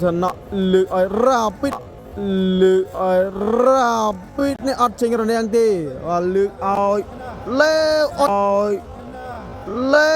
ชนะลึกไอ้ราปิดลึกไอ้ราปิดนี่อัดเชิงระเนียงตีลึกเอาเลี้ยวเอาเลี้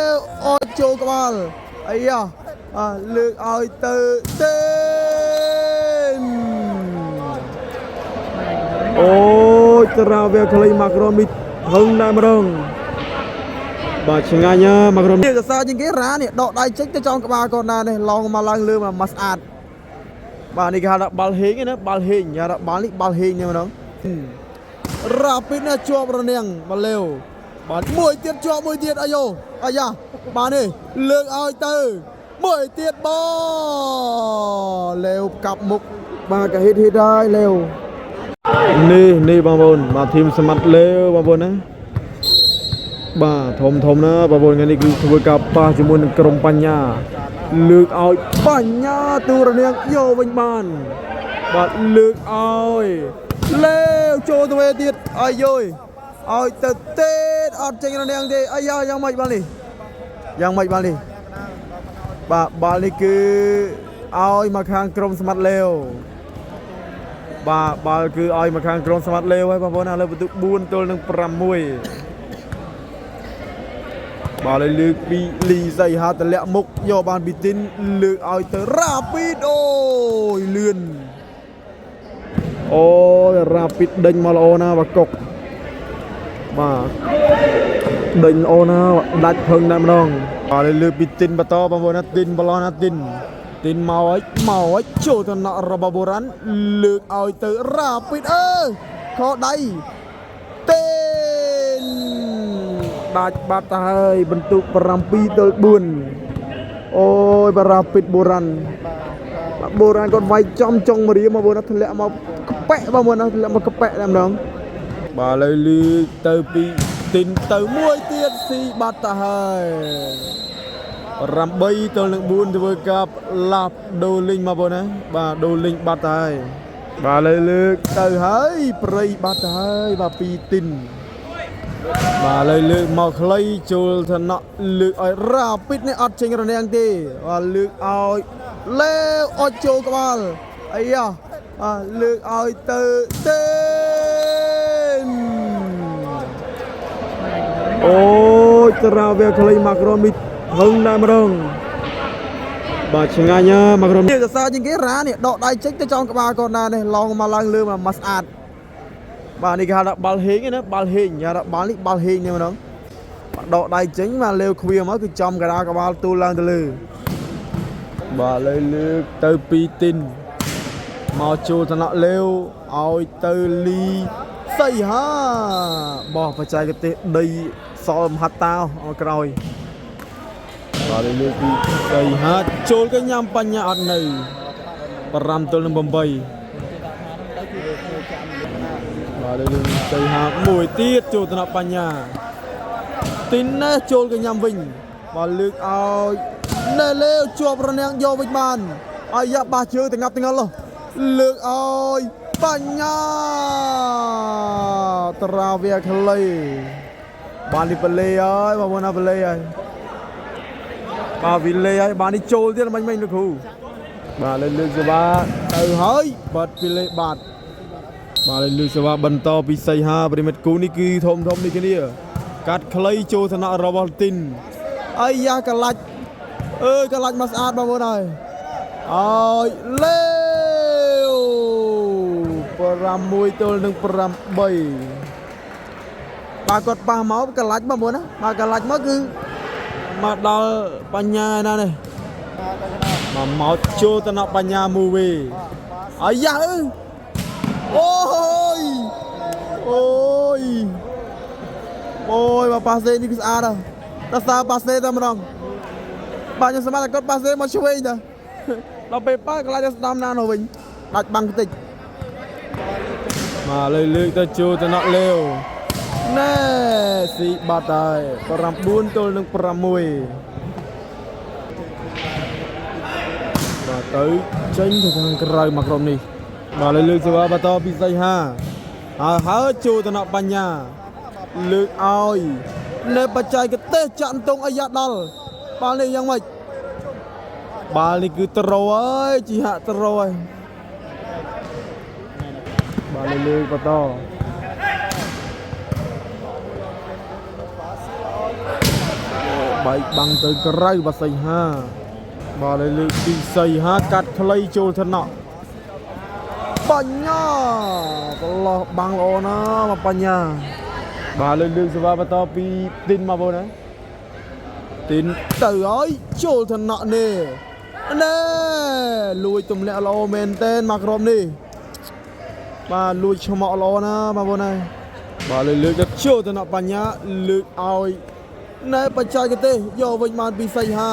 ยวเอาโจกบอลไอ้ยาลึกเอาเต้นโอ้ยตราเวคลายมากรมิหึงได้มาดงบาชงายะมากรมิเนี่ยก็ซาจริงๆร้านเนี่ยดอกได้เช็คจะจองกบาก่อนนะเนี่ยลองมาล้างลืมมาสะอาดบานี่ก็หาบอลเฮงนะบอลเฮงอย่าบอลนี่บอลเฮงเนี่ยมาดงราปิดเนี่ยจั่วประเนียงมาเร็วบาลมวยเตียนจั่วมวยเตียนอายุอายะบานี่เลือกเอาเตอร์มวยเตียนบอลเร็วกับมุกมากระฮิตให้ได้เร็วนี่บางบนมาทีมสมัติเร็วบางบนนะบ้าทมนะบางบนกันนี่คือขบวนกับป้าจมูกกรมปัญญาเลือกเอาปัญญาตัวระเนียงโยวิญญาณบาเลือกเอาเร็วโจตัวเอติดไอ้ย่อยเอาเตะอัดเจงระเนียงดีไอ้ยายังไม่บาลียังไม่บาลีบาลีคือเอามาข้างกรมสมัติเร็วบาคือเอามาข้างกรมสมัติเร็วไว้บางบนอะไรประตูบุญตัวหนึ่งปรำมวยบาเลยลึกบีลีใส่ฮาตะเละมุกโยบานบิตินลึกเอาเตอราปิดโอ้ยเลื่อนโอ้ยราปิดเดินมาโอนะบากกมาเดินโอนะดัดเพิ่งได้มาน้องบาเลยลึกบิตินบาตอบางบนนะตินบอลนะตินมาไว้โจทย์นะระบบบรันลึกเอาเตอราปิดข้อใดเต้นได้บาดตายบรรทุกปรำปีเตอบุญโอ้ยปราปิดโบราณก็ไว้จอมจงมาเรียมาบนนั้นทะเลมากระแปะมาบนนั้นทะเลมากระแปะแล้วน้องบาเลยลือเตอปีตินเตอมวยเตียนสีบาดตายรำใบเตอหนึ่งบุญจะเบิกกับลาบโดลิงมาบนนะบาโดลิงบาดตายบาเลยลือเตอหายปรีบาดตายบาปีตินมาเลยลึกมาคล้ายจูลธนะลึกไอ้ราปิดในอัดเชิงระเนียงตีลึกเอาเลี้ยวเอาโจกบอลไอ้ยาลึกเอาเต้นโอ้ยตราเวคลายมากรมิหึงได้มาดงบาชงายะมากรมิเนี่ยก็ซาจริงๆร้านเนี่ยดอกได้เช็คจะจองกบาก่อนนะเนี่ยลองมาล้างลืมมาสะอาดบานี่ก็หาบอลเฮงนะบอลเฮงอย่าบอลนี่บอลเฮงเนี่ยมาน้องดอกได้เจ๋งมาเร็วคุยมาคือจอมกระดาษกับบอลตูลังตะลือบาเลยลึกเตอปีตินมาโจธนะเร็วเอาเตอลีใส่ฮะบอกประจัยกันเตะดีซอมฮัตตาวเอากรอยบาเลยลึกใส่ฮะโจลก็ยำปัญญาอันไหนปรำตัวนึงบอมใบบาเลยลึกใส่ฮะมวยตีโจธนะปัญญาตินนะโจลก็ยำวิ่งบาลึกเอาเนเล่จวบระเนียงโยวิบานอายะบาเชื่อแต่งับแต่งันเลยเลือกเอาปัญญาตราเวียคเลยบานนี่เปเลยบาวันน่าเปเลยบาวิเลยบานนี่โจลที่เราไม่นึกหูบาเลยเลือกสว่าเฮ้ยบัดเปเลยบาดบาเลยเลือกสว่าบรรทอพิสัยฮาบริเมตกูนี่คือทมนี่กันเนี่ยกัดคลายโจธนะระบอลตินอายะกลัดกลัดมาสะอาดบางคนเลยเร็วปรำมวยตัวหนึ่งปรำใบปรากฏปลาเมากลัดบางคนนะมากลัดมาคือมาดอลปัญญานั่นเลยมาเมาโจตนะปัญญามูวีอายะโอ้ยมาปาเซนี่คือสะอาดอ่ะรักษาปาเซตามน้องbanyak semangat kot pasir mau cuy dah. Lalu pak kalau ada sedam nanoវិញដាច់បាំងតិចមកលើទៅជួទៅណក់លេវណែស៊ីបាត់ហើយ9ទល់នឹង6បាទទៅចេញទៅខាងក្រៅមកក្រុមនេះបាទលើសេវាបន្តពិសេសហើយជួទៅណក់បញ្ញាលើកឲ្យនៅបច្ចេកទេសចាក់តងអាយ៉ាដល់បាល់នេះយ៉ាងម៉េច បាល់នេះគឺត្រោហើយជីហាក់ត្រោហើយបាល់លើបន្តបែកបាំងទៅក្រៅបាសីហាបាល់លើពីសីហាកាត់ខ្លីចូលថ្នាក់បញ្ញាប្រឡោះបាំងល្អណាស់មកបញ្ញាបាល់លើសេវាបន្តពីទីនមកបងណាទីនទៅហើយចូលថ្នាក់នេះណែលួចទម្លាក់ល្អមែនតែនមកក្រុមនេះបាទលួចឆ្មក់ល្អណាស់បងប្អូនហើយបាទលើកទៅចូលថ្នាក់បញ្ញាលើកឲ្យណែបច្ចេកទេសយកវិញបានពីសីហា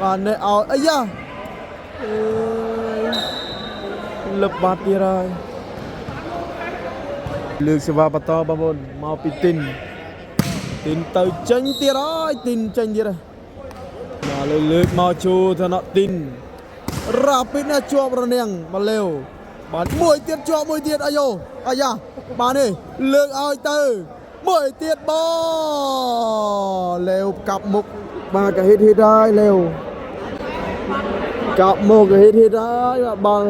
បាទណែឲ្យអាយ៉ាលឹបបាត់ទៀតហើយលើកសេវាបន្តបងប្អូនមកពីទីនទៅចេញទៀតហើយទីនចេញទៀតហើយបាទលើកមកចូលថ្នាក់ទីនរ៉ាពីតណាជាប់រនាំងមកលេវបាទមួយទៀតជាប់មួយទៀតអាយ៉ូអាយ៉ាបាទនេះលើកឲ្យទៅមួយទៀតបលេវកាប់មុខបាទក៏ហិតហើយលេវកាប់មុខក៏ហិតហើយបាល់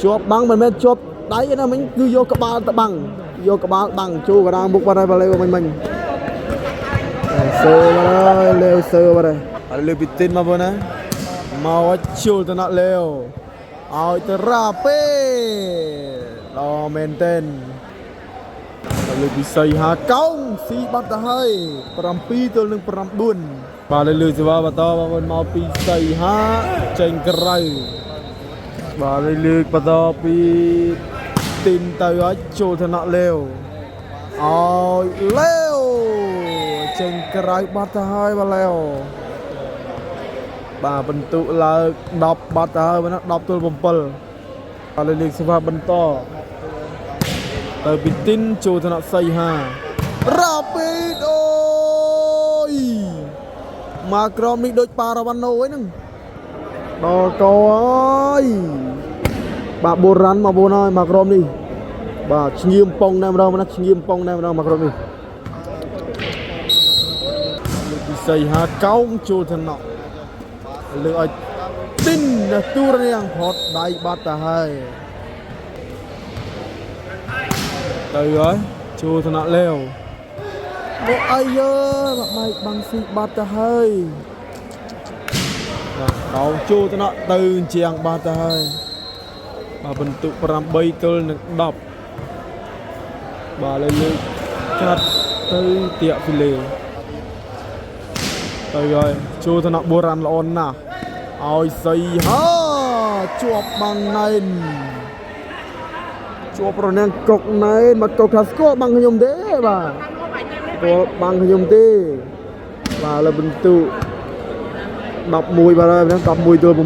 ជាប់បាំងមិនមែនជាប់ដៃណាមិញគឺយកក្បាលទៅបាំងយកក្បាលបាំងចូលកណ្ដាលមុខបាត់ហើយបាល់លេវមិញសើបាត់ហើយលេវសើបាត់ហើយលើពីទីនមកបងណាមកចូលទៅណាក់លេវឲ្យទៅរ៉ាពេដល់មែនទែនលើពីសីហាកោងស៊ីបាត់ទៅហើយ7 ទល់នឹង 9បាទលើសេវាបន្តបងប្អូនមកពីសីហាចេញក្រៅបាទលើកបន្តពីទីនទៅឲ្យចូលថ្នាក់លេវឲ្យលេវចេញក្រៅបាត់ទៅហើយបាទលេវបាទបន្ទុកឡើង10បាត់ទៅហើយណា10 ទល់ 7បាទលើកសេវាបន្តទៅពីទីនចូលថ្នាក់សីហារ៉ាពីតអូយមកក្រុមនេះដូចប៉ារ៉ាវ៉ាណូហ្នឹងដល់កោហើយបាទបុរាណមកបងហើយមកក្រុមនេះបាទឈ្ងៀមប៉ុងតែម្ដងណាឈ្ងៀមប៉ុងតែម្ដងមកក្រុមនេះលើពីសីហាកោងចូលថ្នាក់លើឲ្យទីនទូររៀងផត់ដៃបាត់ទៅហើយទៅហើយចូលថ្នាក់លេវមកអាយើមកបែកបាំងស៊ីបាត់ទៅហើយបាទកោងចូលថ្នាក់ទៅជាងបាត់ទៅហើយបាទបន្ទុក8 ទល់នឹង 10បាទលើកចាត់ទៅទៀកហ្វីលេទៅហើយចូលថ្នាក់បុរាណល្អណាស់ឲ្យសីហាជាប់បាំងណែនជាប់រនាំងកុកណែនមកកុកថាស្គាល់បាំងខ្ញុំទេបាទស្គាល់បាំងខ្ញុំទេបាទលើបន្ទុក11បាទហើយ11 ទល់ 8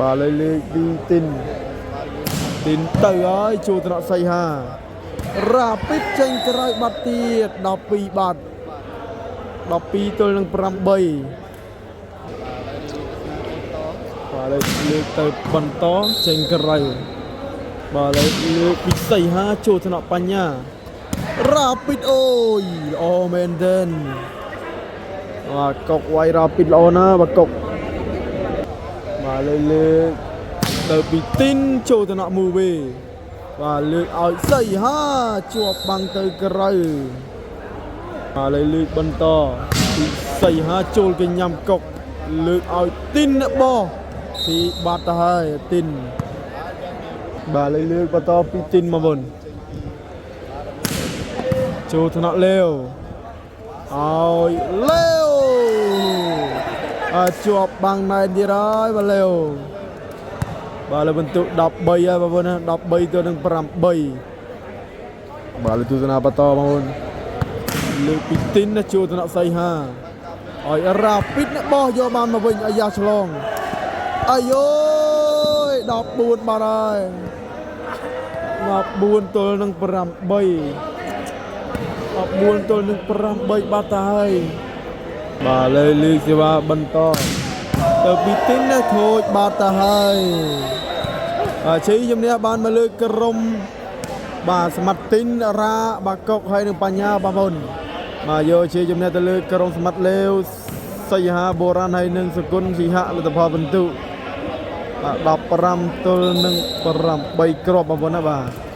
បាទលើកពីទីនទៅហើយចូលថ្នាក់សីហារ៉ាពីតចេញក្រៅបាត់ទៀត12 បាត់12 ទល់នឹង 8បាទលើកទៅបន្តចេញក្រៅបាទលើកពីសីហាចូលថ្នាក់បញ្ញារ៉ាពីតអូយល្អមែនទែនបាទកុកវាយរ៉ាពីតល្អណាស់បាទកុកបាទលើកទៅពីទីនចូលថ្នាក់មូវេបាទលើកឲ្យសីហាជាប់បាំងទៅក្រៅបាទលើកបន្តពីសីហាចូលគេញ៉ាំកុកលើកឲ្យទីនបោះស៊ីបាត់ទៅហើយទីនបាទលើកបន្តពីទីនមកវិញចូលថ្នាក់លេវឲ្យលេវជាប់បាំងណែនទៀតហើយបាទលេវបាទលើបន្ទុក13ហើយបងប្អូនណា13 ទល់នឹង 8បាទលើទស្សនាបន្តបងប្អូនលើកពីទីនណាចូលថ្នាក់សីហាឲ្យរ៉ាពីតណាបោះយកបានមកវិញអាយ៉ាឆ្លងអាយយ14 បាត់ហើយ14 ទល់នឹង 8 14 ទល់នឹង 8 បាត់ទៅហើយបាទលើកសេវាបន្តទៅពីទីនណាខូចបាត់ទៅហើយឈីជំនះបានមកលើក្រុមបាទសមត្ថទីនរ៉ាបាកុកហើយនឹងបញ្ញាបងប្អូនបាទយកឈីជំនះទៅលើក្រុមសមត្ថលេវ សីហាបូរ៉ានហើយនឹងសគុណស៊ីហៈលទ្ធផលបន្ទុ15ទល់នឹង8គ្រាប់បងប្អូនណាបាទ